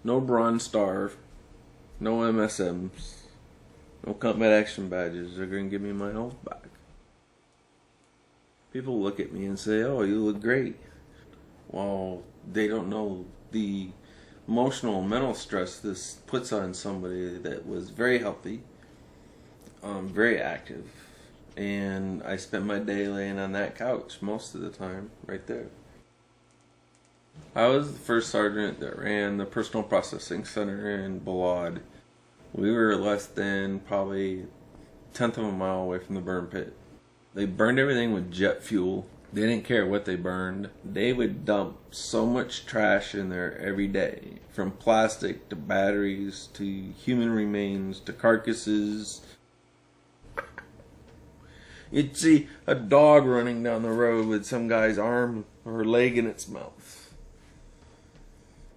No Bronze Star, no MSMs, no combat action badges. They're going to give me my health back. People look at me and say, oh, you look great. Well, they don't know the emotional, mental stress this puts on somebody that was very healthy, very active. And I spent my day laying on that couch most of the time, right there. I was the first sergeant that ran the personal processing center in Balad. We were less than probably a tenth of a mile away from the burn pit. They burned everything with jet fuel. They didn't care what they burned. They would dump so much trash in there every day, from plastic to batteries to human remains to carcasses. You'd see a dog running down the road with some guy's arm or leg in its mouth.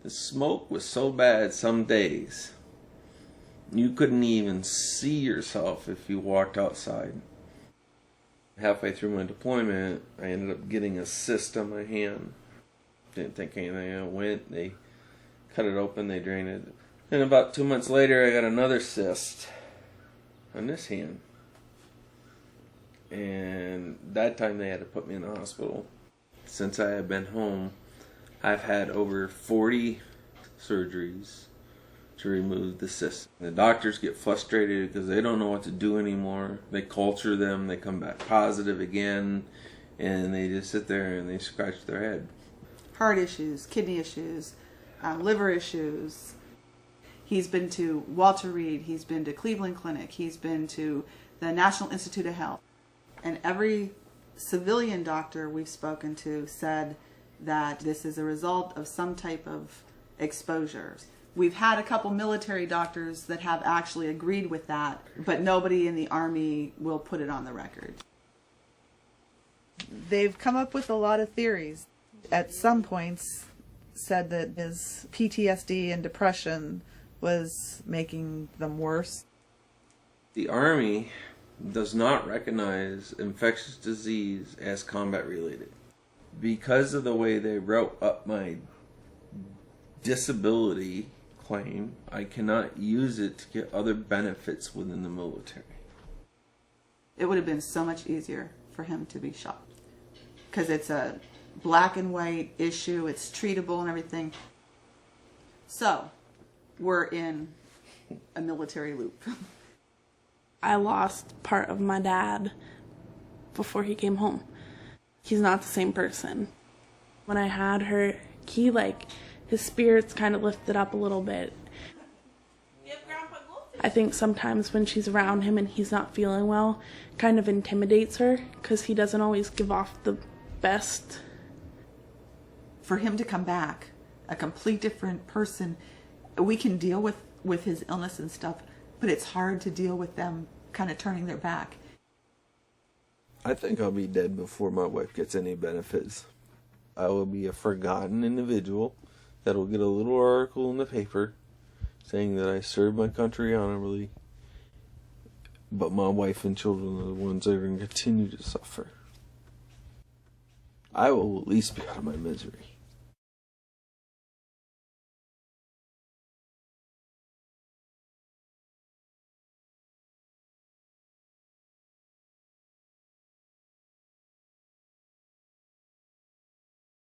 The smoke was so bad some days, you couldn't even see yourself if you walked outside. Halfway through my deployment, I ended up getting a cyst on my hand. Didn't think anything of it. Went, they cut it open, they drained it. And about 2 months later, I got another cyst on this hand. And that time they had to put me in the hospital. Since I have been home, I've had over 40 surgeries to remove the cyst. The doctors get frustrated because they don't know what to do anymore. They culture them, they come back positive again, and they just sit there and they scratch their head. Heart issues, kidney issues, liver issues. He's been to Walter Reed, he's been to Cleveland Clinic, he's been to the National Institute of Health. And every civilian doctor we've spoken to said that this is a result of some type of exposure. We've had a couple military doctors that have actually agreed with that, but nobody in the Army will put it on the record. They've come up with a lot of theories. At some points said that his PTSD and depression was making them worse. The Army does not recognize infectious disease as combat related. Because of the way they wrote up my disability claim, I cannot use it to get other benefits within the military. It would have been so much easier for him to be shot. Because it's a black and white issue, it's treatable and everything. So, we're in a military loop. I lost part of my dad before he came home. He's not the same person. When I had her, his spirits kind of lifted up a little bit. I think sometimes when she's around him and he's not feeling well, kind of intimidates her because he doesn't always give off the best. For him to come back, a complete different person, we can deal with his illness and stuff, but it's hard to deal with them kind of turning their back. I think I'll be dead before my wife gets any benefits. I will be a forgotten individual that will get a little article in the paper saying that I served my country honorably, but my wife and children are the ones that are going to continue to suffer. I will at least be out of my misery.